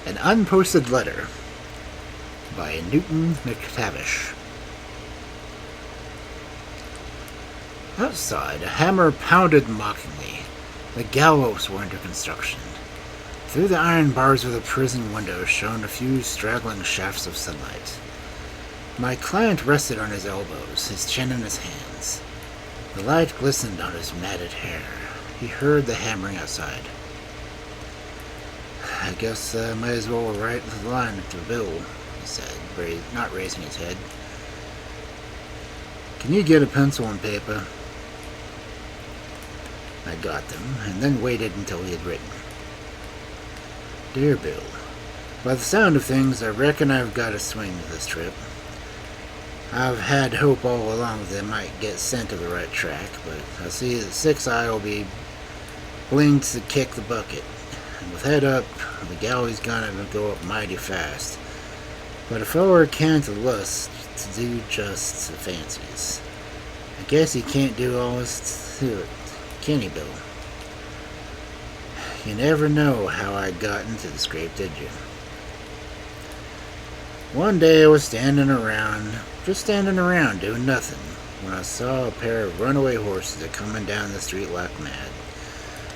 An Unposted Letter by Newton MacTavish. Outside, a hammer pounded mockingly. The gallows were under construction. Through the iron bars of the prison window shone a few straggling shafts of sunlight. My client rested on his elbows, his chin in his hands. The light glistened on his matted hair. He heard the hammering outside. "I guess I might as well write the line to Bill," he said, not raising his head. "Can you get a pencil and paper?" I got them, and then waited until he had written. "Dear Bill, by the sound of things, I reckon I've got a swing to this trip. I've had hope all along that I might get sent to the right track, but I see that 6 Eye will be blinked to kick the bucket. And with head up, the gallery's gonna go up mighty fast. But a feller can't lust to do just the fancies. I guess he can't do all this to it, can he, Bill? You never know how I got into the scrape, did you? One day I was just standing around doing nothing, when I saw a pair of runaway horses coming down the street like mad.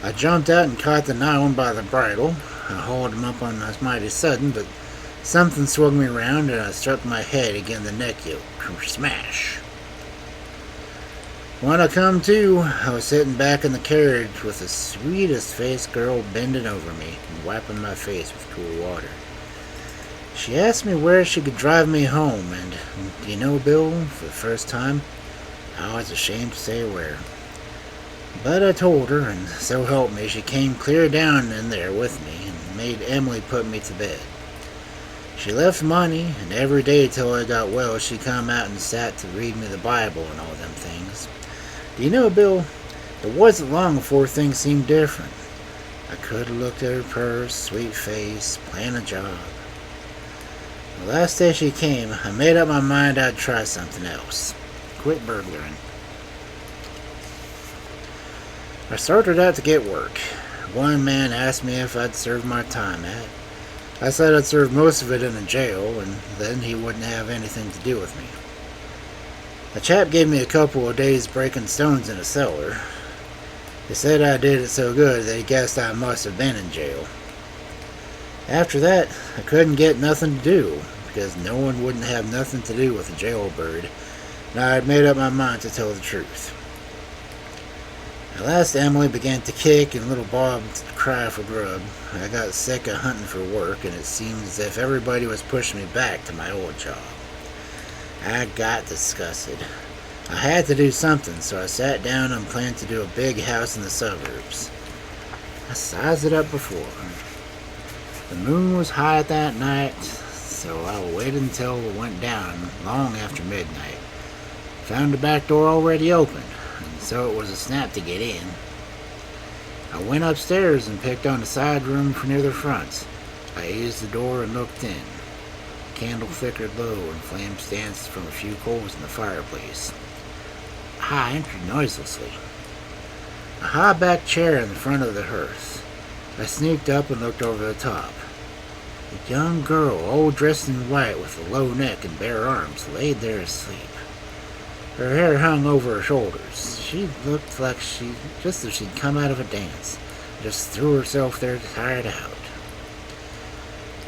I jumped out and caught the nigh one by the bridle. I hauled him up on us mighty sudden, but something swung me round and I struck my head against the neck yoke. Smash! When I come to, I was sitting back in the carriage with the sweetest faced girl bending over me and wiping my face with cool water. She asked me where she could drive me home, and, do you know, Bill, for the first time, I was ashamed to say where. But I told her, and so help me, she came clear down in there with me and made Emily put me to bed. She left money, and every day till I got well she come out and sat to read me the Bible and all them things. Do you know, Bill, it wasn't long before things seemed different. I could have looked at her purse, sweet face, plan a job. The last day she came, I made up my mind I'd try something else. Quit burglaring. I started out to get work. One man asked me if I'd served my time at. I said I'd served most of it in a jail, and then he wouldn't have anything to do with me. A chap gave me a couple of days breaking stones in a cellar. He said I did it so good that he guessed I must have been in jail. After that, I couldn't get nothing to do, because no one wouldn't have nothing to do with a jailbird, and I had made up my mind to tell the truth. At last Emily began to kick and little Bob to cry for grub. I got sick of hunting for work, and it seemed as if everybody was pushing me back to my old job. I got disgusted. I had to do something, so I sat down and planned to do a big house in the suburbs. I sized it up before. The moon was high that night, so I waited until it went down long after midnight. Found the back door already open, and so it was a snap to get in. I went upstairs and picked on the side room for near the front. I eased the door and looked in. The candle flickered low and flames danced from a few coals in the fireplace. I entered noiselessly. A high-backed chair in the front of the hearth. I sneaked up and looked over the top. A young girl, all dressed in white with a low neck and bare arms, laid there asleep. Her hair hung over her shoulders. She looked like just as she'd come out of a dance. Just threw herself there tired out.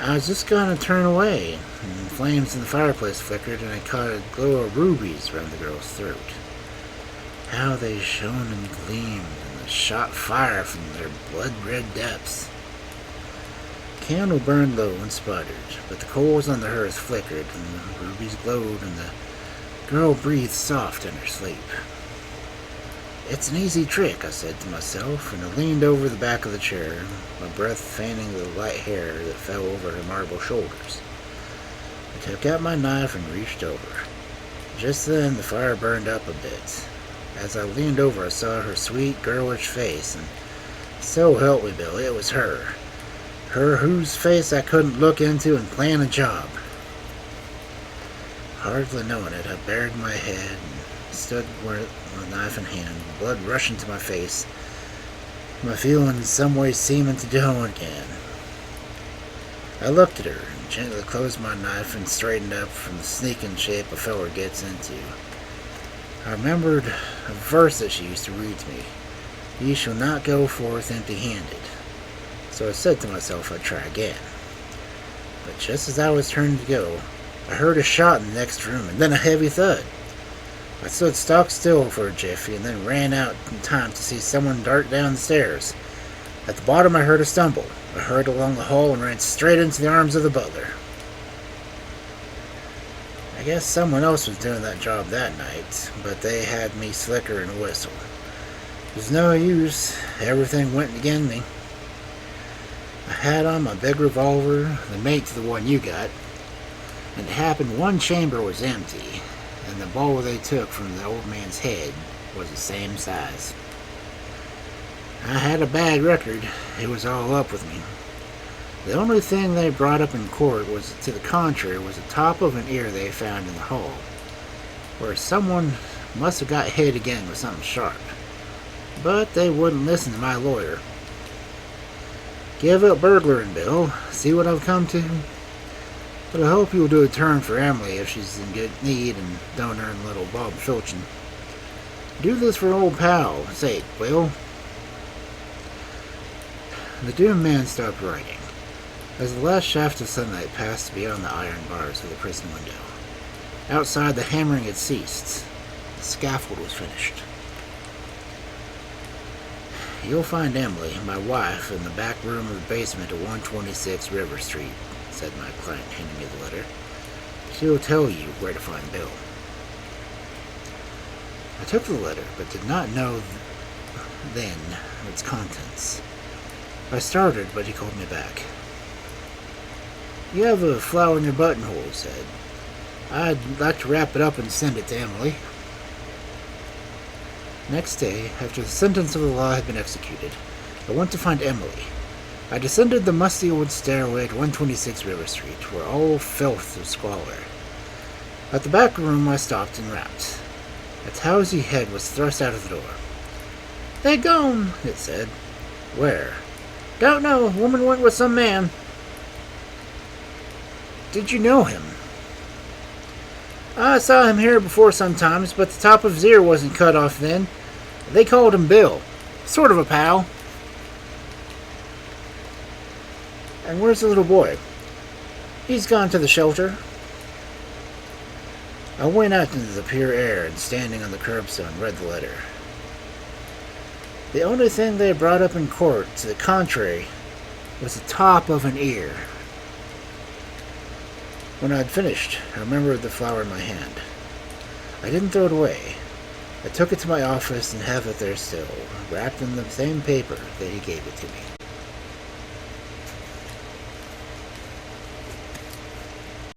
I was just going to turn away, and the flames in the fireplace flickered, and I caught a glow of rubies around the girl's throat. How they shone and gleamed, and shot fire from their blood-red depths. The candle burned low and sputtered, but the coals on the hearth flickered, and the rubies glowed, and the girl breathed soft in her sleep. It's an easy trick, I said to myself, and I leaned over the back of the chair, my breath fanning the light hair that fell over her marble shoulders. I took out my knife and reached over. Just then the fire burned up a bit. As I leaned over, I saw her sweet, girlish face, and so help me, Bill, it was her. Her whose face I couldn't look into and plan a job. Hardly knowing it, I bared my head and stood with a knife in hand, blood rushing to my face, my feelings some way seeming to dawn again. I looked at her and gently closed my knife and straightened up from the sneaking shape a feller gets into. I remembered a verse that she used to read to me. "Ye shall not go forth empty-handed." So I said to myself I'd try again. But just as I was turning to go, I heard a shot in the next room and then a heavy thud. I stood stock still for a jiffy and then ran out in time to see someone dart down the stairs. At the bottom I heard a stumble. I hurried along the hall and ran straight into the arms of the butler. I guess someone else was doing that job that night, but they had me slicker and whistle. It was no use. Everything went against me. I had on my big revolver, the mate to the one you got, and it happened one chamber was empty, and the bowl they took from the old man's head was the same size. I had a bad record. It was all up with me. The only thing they brought up in court was to the contrary was the top of an ear they found in the hall, where someone must have got hit again with something sharp. But they wouldn't listen to my lawyer. Give up burglaring, Bill. See what I've come to? But I hope you'll do a turn for Emily if she's in good need and don't earn little Bob Filchin. Do this for old pal's sake, Will. The doomed man stopped writing, as the last shaft of sunlight passed beyond the iron bars of the prison window. Outside, the hammering had ceased. The scaffold was finished. "You'll find Emily, my wife, in the back room of the basement of 126 River Street," said my client, handing me the letter. "She'll tell you where to find Bill." I took the letter, but did not know then its contents. I started, but he called me back. "You have a flower in your buttonhole," he said. "I'd like to wrap it up and send it to Emily." Next day, after the sentence of the law had been executed, I went to find Emily. I descended the musty old stairway to 126 River Street, where all filth was squalor. At the back room I stopped and rapped. A towsy head was thrust out of the door. "They gone," it said. "Where?" "Don't know. Woman went with some man." "Did you know him?" "I saw him here before sometimes, but the top of his ear wasn't cut off then. They called him Bill. Sort of a pal." "And where's the little boy?" "He's gone to the shelter." I went out into the pure air and, standing on the curbstone, read the letter. The only thing they brought up in court to the contrary was the top of an ear. When I had finished, I remembered the flower in my hand. I didn't throw it away. I took it to my office and have it there still, wrapped in the same paper that he gave it to me.